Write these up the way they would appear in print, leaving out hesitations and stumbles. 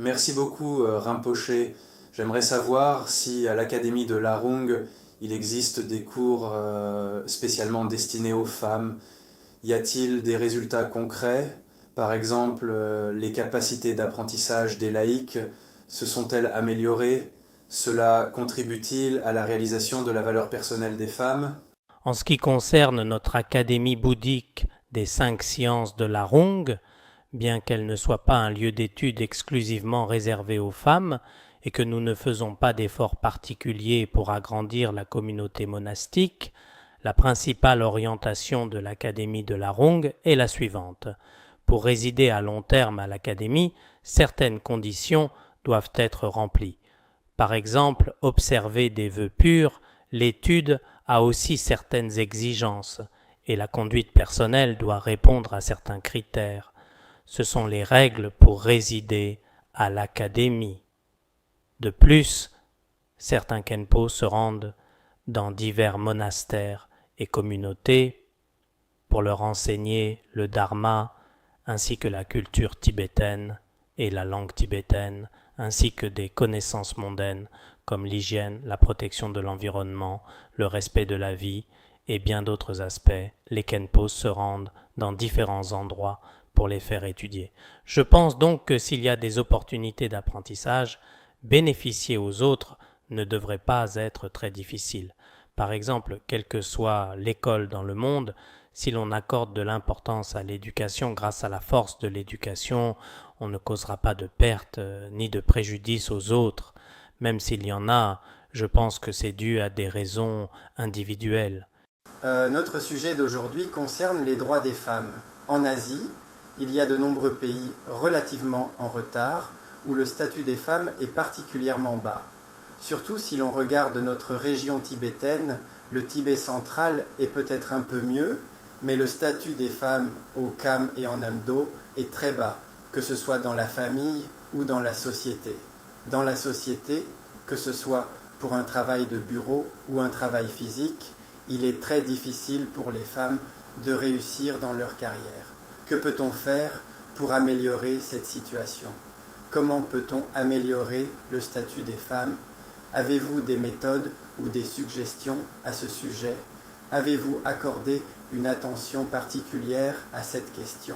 Merci beaucoup, Rinpoché. J'aimerais savoir si à l'Académie de Larong, il existe des cours spécialement destinés aux femmes. Y a-t-il des résultats concrets? Par exemple, les capacités d'apprentissage des laïcs se sont-elles améliorées? Cela contribue-t-il à la réalisation de la valeur personnelle des femmes? En ce qui concerne notre Académie bouddhique des 5 sciences de Larong, bien qu'elle ne soit pas un lieu d'étude exclusivement réservé aux femmes et que nous ne faisons pas d'efforts particuliers pour agrandir la communauté monastique, la principale orientation de l'Académie de Larong est la suivante. Pour résider à long terme à l'Académie, certaines conditions doivent être remplies. Par exemple, observer des vœux purs, l'étude a aussi certaines exigences et la conduite personnelle doit répondre à certains critères. Ce sont les règles pour résider à l'académie. De plus, certains Khenpo se rendent dans divers monastères et communautés pour leur enseigner le dharma ainsi que la culture tibétaine et la langue tibétaine, ainsi que des connaissances mondaines comme l'hygiène, la protection de l'environnement, le respect de la vie et bien d'autres aspects. Les Khenpos se rendent dans différents endroits pour les faire étudier. Je pense donc que s'il y a des opportunités d'apprentissage, bénéficier aux autres ne devrait pas être très difficile. Par exemple, quelle que soit l'école dans le monde, si l'on accorde de l'importance à l'éducation grâce à la force de l'éducation, on ne causera pas de perte ni de préjudice aux autres. Même s'il y en a, je pense que c'est dû à des raisons individuelles. Notre sujet d'aujourd'hui concerne les droits des femmes. En Asie, il y a de nombreux pays relativement en retard où le statut des femmes est particulièrement bas. Surtout si l'on regarde notre région tibétaine, le Tibet central est peut-être un peu mieux, mais le statut des femmes au Kham et en Amdo est très bas, que ce soit dans la famille ou dans la société. Dans la société, que ce soit pour un travail de bureau ou un travail physique, il est très difficile pour les femmes de réussir dans leur carrière. Que peut-on faire pour améliorer cette situation? Comment peut-on améliorer le statut des femmes? Avez-vous des méthodes ou des suggestions à ce sujet? Avez-vous accordé une attention particulière à cette question?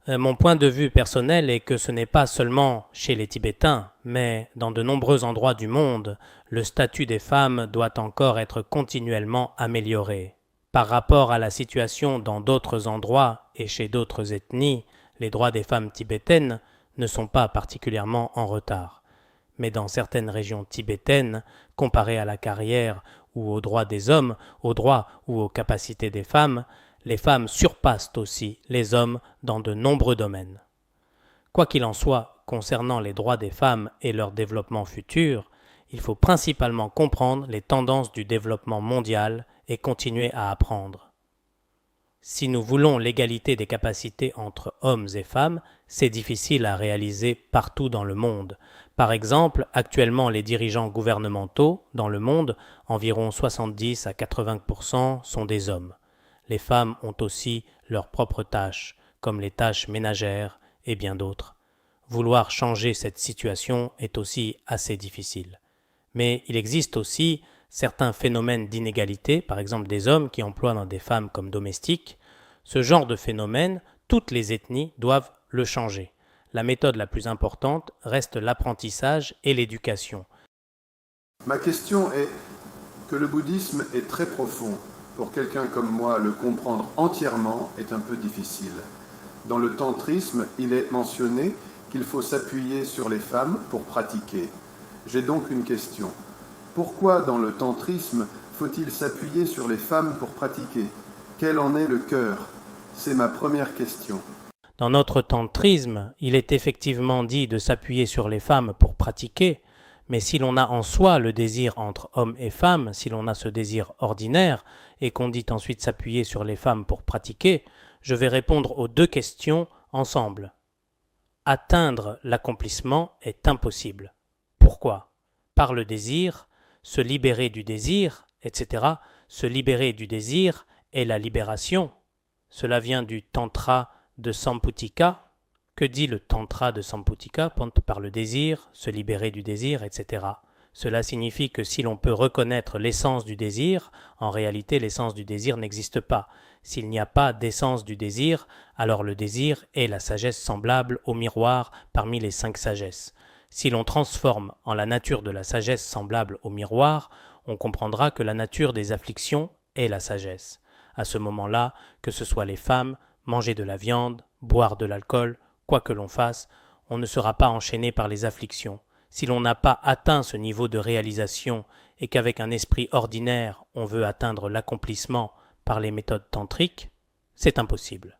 Mon point de vue personnel est que ce n'est pas seulement chez les Tibétains, mais dans de nombreux endroits du monde, le statut des femmes doit encore être continuellement amélioré. Par rapport à la situation dans d'autres endroits et chez d'autres ethnies, les droits des femmes tibétaines ne sont pas particulièrement en retard. Mais dans certaines régions tibétaines, comparées à la carrière ou aux droits des hommes, aux droits ou aux capacités des femmes, les femmes surpassent aussi les hommes dans de nombreux domaines. Quoi qu'il en soit, concernant les droits des femmes et leur développement futur, il faut principalement comprendre les tendances du développement mondial et continuer à apprendre. Si nous voulons l'égalité des capacités entre hommes et femmes, c'est difficile à réaliser partout dans le monde. Par exemple, actuellement les dirigeants gouvernementaux dans le monde, environ 70 à 80% sont des hommes. Les femmes ont aussi leurs propres tâches, comme les tâches ménagères et bien d'autres. Vouloir changer cette situation est aussi assez difficile. Mais il existe aussi certains phénomènes d'inégalité, par exemple des hommes qui emploient dans des femmes comme domestiques. Ce genre de phénomène, toutes les ethnies doivent le changer. La méthode la plus importante reste l'apprentissage et l'éducation. Ma question est que le bouddhisme est très profond. Pour quelqu'un comme moi, le comprendre entièrement est un peu difficile. Dans le tantrisme, il est mentionné qu'il faut s'appuyer sur les femmes pour pratiquer. J'ai donc une question. Pourquoi dans le tantrisme faut-il s'appuyer sur les femmes pour pratiquer? Quel en est le cœur? C'est ma première question. Dans notre tantrisme, il est effectivement dit de s'appuyer sur les femmes pour pratiquer, mais si l'on a en soi le désir entre hommes et femmes, si l'on a ce désir ordinaire, et qu'on dit ensuite s'appuyer sur les femmes pour pratiquer, je vais répondre aux deux questions ensemble. Atteindre l'accomplissement est impossible. Pourquoi? Par le désir, se libérer du désir, etc. Se libérer du désir est la libération. Cela vient du tantra de Samputika, Que dit le Tantra de Samputika par le désir, se libérer du désir, etc. Cela signifie que si l'on peut reconnaître l'essence du désir, en réalité l'essence du désir n'existe pas. S'il n'y a pas d'essence du désir, alors le désir est la sagesse semblable au miroir parmi les 5 sagesses. Si l'on transforme en la nature de la sagesse semblable au miroir, on comprendra que la nature des afflictions est la sagesse. À ce moment-là, que ce soit les femmes, manger de la viande, boire de l'alcool, quoi que l'on fasse, on ne sera pas enchaîné par les afflictions. Si l'on n'a pas atteint ce niveau de réalisation et qu'avec un esprit ordinaire on veut atteindre l'accomplissement par les méthodes tantriques, c'est impossible.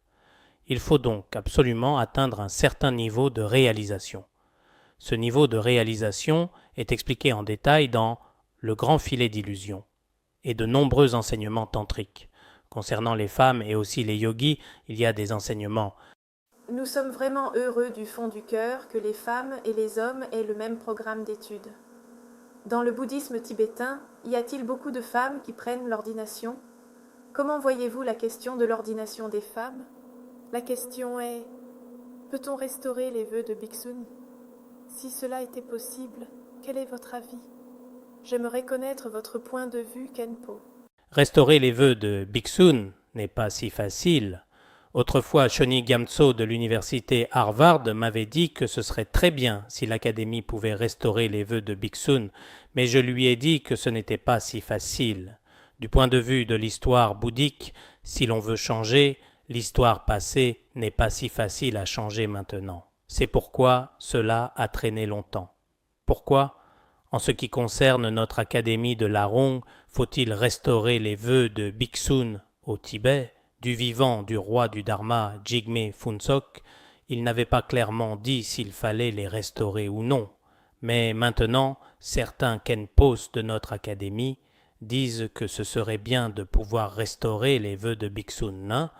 Il faut donc absolument atteindre un certain niveau de réalisation. Ce niveau de réalisation est expliqué en détail dans Le grand filet d'illusion et de nombreux enseignements tantriques. Concernant les femmes et aussi les yogis, il y a des enseignements. Nous sommes vraiment heureux du fond du cœur que les femmes et les hommes aient le même programme d'études. Dans le bouddhisme tibétain, y a-t-il beaucoup de femmes qui prennent l'ordination ? Comment voyez-vous la question de l'ordination des femmes ? La question est, peut-on restaurer les vœux de Bhiksun ? Si cela était possible, quel est votre avis ? J'aimerais connaître votre point de vue, Khenpo. Restaurer les vœux de Bhiksun n'est pas si facile. Autrefois, Shoni Gyamtso de l'université Harvard m'avait dit que ce serait très bien si l'Académie pouvait restaurer les vœux de Bhiksun, mais je lui ai dit que ce n'était pas si facile. Du point de vue de l'histoire bouddhique, si l'on veut changer, l'histoire passée n'est pas si facile à changer maintenant. C'est pourquoi cela a traîné longtemps. Pourquoi ? En ce qui concerne notre Académie de Larong, faut-il restaurer les vœux de Bhiksun au Tibet ? Du vivant du roi du Dharma, Jigme Phuntsok, il n'avait pas clairement dit s'il fallait les restaurer ou non. Mais maintenant, certains Khenpos de notre Académie disent que ce serait bien de pouvoir restaurer les vœux de Bhiksun nain.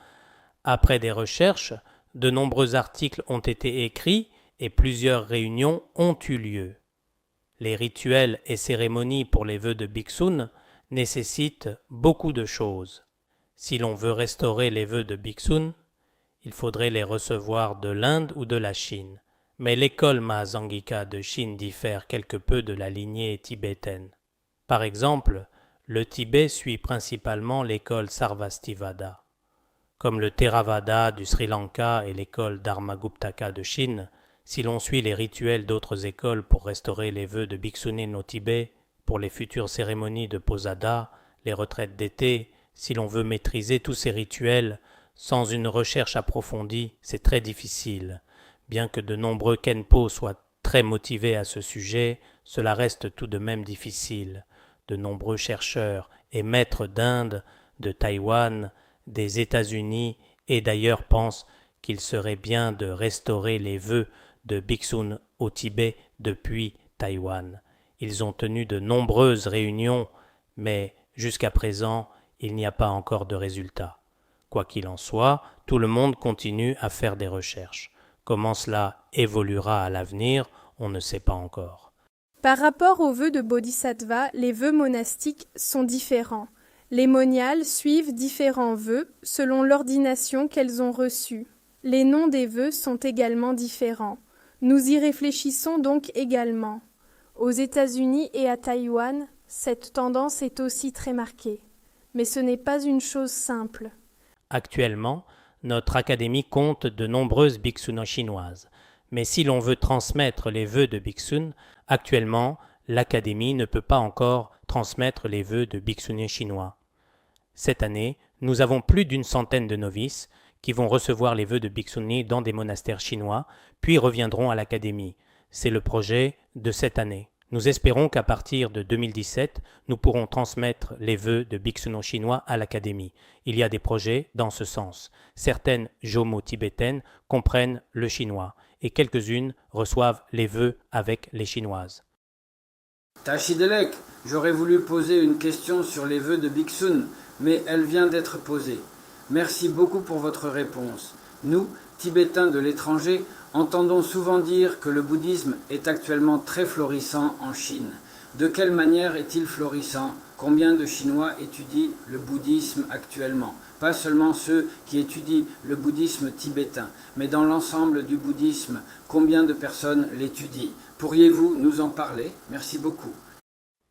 Après des recherches, de nombreux articles ont été écrits et plusieurs réunions ont eu lieu. Les rituels et cérémonies pour les vœux de Bhiksun nécessitent beaucoup de choses. Si l'on veut restaurer les vœux de Bhiksun, il faudrait les recevoir de l'Inde ou de la Chine. Mais l'école Mahasangika de Chine diffère quelque peu de la lignée tibétaine. Par exemple, le Tibet suit principalement l'école Sarvastivada. Comme le Theravada du Sri Lanka et l'école Dharmaguptaka de Chine, si l'on suit les rituels d'autres écoles pour restaurer les vœux de Bhiksunin au Tibet, pour les futures cérémonies de Posada, les retraites d'été, si l'on veut maîtriser tous ces rituels, sans une recherche approfondie, c'est très difficile. Bien que de nombreux Khenpo soient très motivés à ce sujet, cela reste tout de même difficile. De nombreux chercheurs et maîtres d'Inde, de Taïwan, des États-Unis et d'ailleurs pensent qu'il serait bien de restaurer les vœux de Bhiksun au Tibet depuis Taïwan. Ils ont tenu de nombreuses réunions, mais jusqu'à présent, il n'y a pas encore de résultats. Quoi qu'il en soit, tout le monde continue à faire des recherches. Comment cela évoluera à l'avenir, on ne sait pas encore. Par rapport aux vœux de Bodhisattva, les vœux monastiques sont différents. Les moniales suivent différents vœux selon l'ordination qu'elles ont reçue. Les noms des vœux sont également différents. Nous y réfléchissons donc également. Aux États-Unis et à Taïwan, cette tendance est aussi très marquée. Mais ce n'est pas une chose simple. Actuellement, notre académie compte de nombreuses bhiksunos chinoises. Mais si l'on veut transmettre les vœux de Bhiksun, actuellement, l'académie ne peut pas encore transmettre les vœux de bhiksunis chinois. Cette année, nous avons plus d'100 de novices qui vont recevoir les vœux de bhiksunis dans des monastères chinois, puis reviendront à l'académie. C'est le projet de cette année. Nous espérons qu'à partir de 2017, nous pourrons transmettre les vœux de bhiksunos chinois à l'académie. Il y a des projets dans ce sens. Certaines jomo tibétaines comprennent le chinois et quelques-unes reçoivent les vœux avec les chinoises. Tachidelek, j'aurais voulu poser une question sur les vœux de Bhiksun, mais elle vient d'être posée. Merci beaucoup pour votre réponse. Nous, Tibétains de l'étranger, entendons souvent dire que le bouddhisme est actuellement très florissant en Chine. De quelle manière est-il florissant? Combien de Chinois étudient le bouddhisme actuellement? Pas seulement ceux qui étudient le bouddhisme tibétain, mais dans l'ensemble du bouddhisme, combien de personnes l'étudient? Pourriez-vous nous en parler? Merci beaucoup.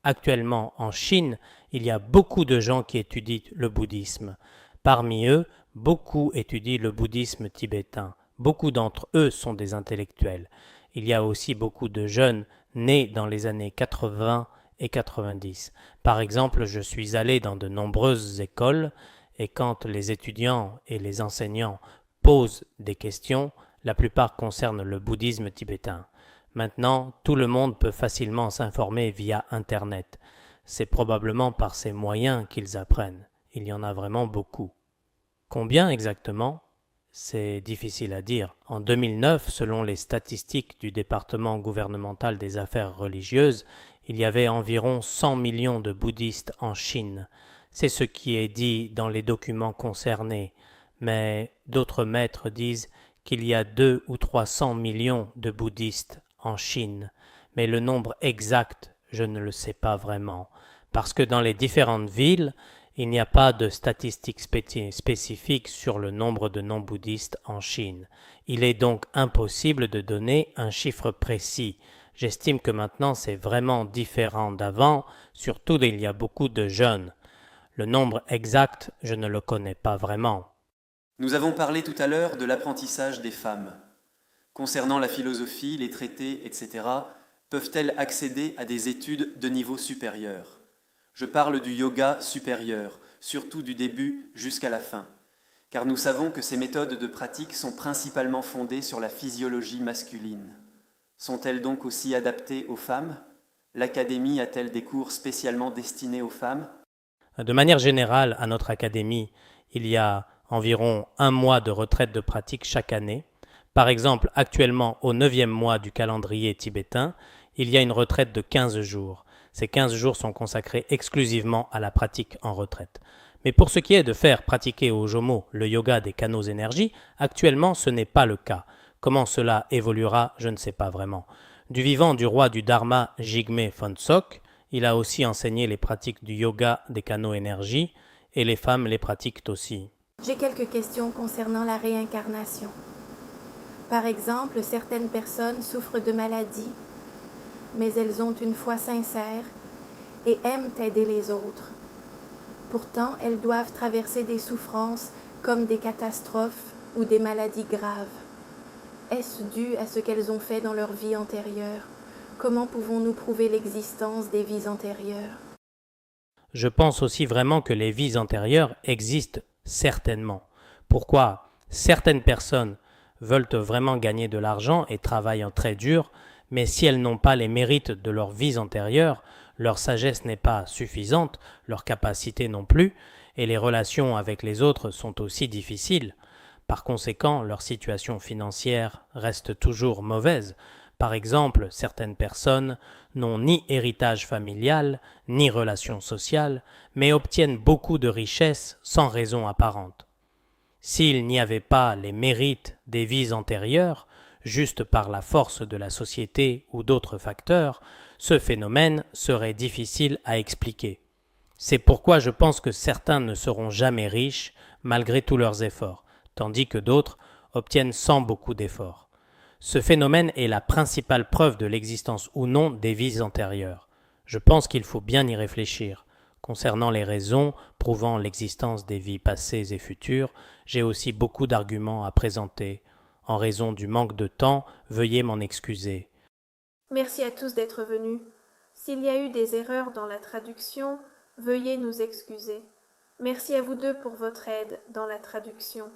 Actuellement, en Chine, il y a beaucoup de gens qui étudient le bouddhisme. Parmi eux, beaucoup étudient le bouddhisme tibétain. Beaucoup d'entre eux sont des intellectuels. Il y a aussi beaucoup de jeunes nés dans les années 80 et 90. Par exemple, je suis allé dans de nombreuses écoles et quand les étudiants et les enseignants posent des questions, la plupart concernent le bouddhisme tibétain. Maintenant, tout le monde peut facilement s'informer via Internet. C'est probablement par ces moyens qu'ils apprennent. Il y en a vraiment beaucoup. Combien exactement? C'est difficile à dire. En 2009, selon les statistiques du département gouvernemental des affaires religieuses, il y avait environ 100 millions de bouddhistes en Chine. C'est ce qui est dit dans les documents concernés. Mais d'autres maîtres disent qu'il y a 200 ou 300 millions de bouddhistes en Chine. Mais le nombre exact, je ne le sais pas vraiment. Parce que dans les différentes villes, il n'y a pas de statistiques spécifiques sur le nombre de non-bouddhistes en Chine. Il est donc impossible de donner un chiffre précis. J'estime que maintenant c'est vraiment différent d'avant, surtout il y a beaucoup de jeunes. Le nombre exact, je ne le connais pas vraiment. Nous avons parlé tout à l'heure de l'apprentissage des femmes. Concernant la philosophie, les traités, etc., peuvent-elles accéder à des études de niveau supérieur? Je parle du yoga supérieur, surtout du début jusqu'à la fin, car nous savons que ces méthodes de pratique sont principalement fondées sur la physiologie masculine. Sont-elles donc aussi adaptées aux femmes? L'académie a-t-elle des cours spécialement destinés aux femmes? De manière générale, à notre académie, il y a environ 1 mois de retraite de pratique chaque année. Par exemple, actuellement, au 9e mois du calendrier tibétain, il y a une retraite de 15 jours. Ces 15 jours sont consacrés exclusivement à la pratique en retraite. Mais pour ce qui est de faire pratiquer au Jomo le yoga des canaux énergie, actuellement ce n'est pas le cas. Comment cela évoluera, je ne sais pas vraiment. Du vivant du roi du Dharma Jigme Phuntsok, il a aussi enseigné les pratiques du yoga des canaux énergie et les femmes les pratiquent aussi. J'ai quelques questions concernant la réincarnation. Par exemple, certaines personnes souffrent de maladies, mais elles ont une foi sincère et aiment aider les autres. Pourtant, elles doivent traverser des souffrances comme des catastrophes ou des maladies graves. Est-ce dû à ce qu'elles ont fait dans leur vie antérieure? Comment pouvons-nous prouver l'existence des vies antérieures? Je pense aussi vraiment que les vies antérieures existent certainement. Pourquoi? Certaines personnes veulent vraiment gagner de l'argent et travaillent très dur, mais si elles n'ont pas les mérites de leurs vies antérieures, leur sagesse n'est pas suffisante, leur capacité non plus, et les relations avec les autres sont aussi difficiles. Par conséquent, leur situation financière reste toujours mauvaise. Par exemple, certaines personnes n'ont ni héritage familial, ni relations sociales, mais obtiennent beaucoup de richesses sans raison apparente. S'il n'y avait pas les mérites des vies antérieures, juste par la force de la société ou d'autres facteurs, ce phénomène serait difficile à expliquer. C'est pourquoi je pense que certains ne seront jamais riches malgré tous leurs efforts, tandis que d'autres obtiennent sans beaucoup d'efforts. Ce phénomène est la principale preuve de l'existence ou non des vies antérieures. Je pense qu'il faut bien y réfléchir. Concernant les raisons prouvant l'existence des vies passées et futures, j'ai aussi beaucoup d'arguments à présenter. En raison du manque de temps, veuillez m'en excuser. Merci à tous d'être venus. S'il y a eu des erreurs dans la traduction, veuillez nous excuser. Merci à vous deux pour votre aide dans la traduction.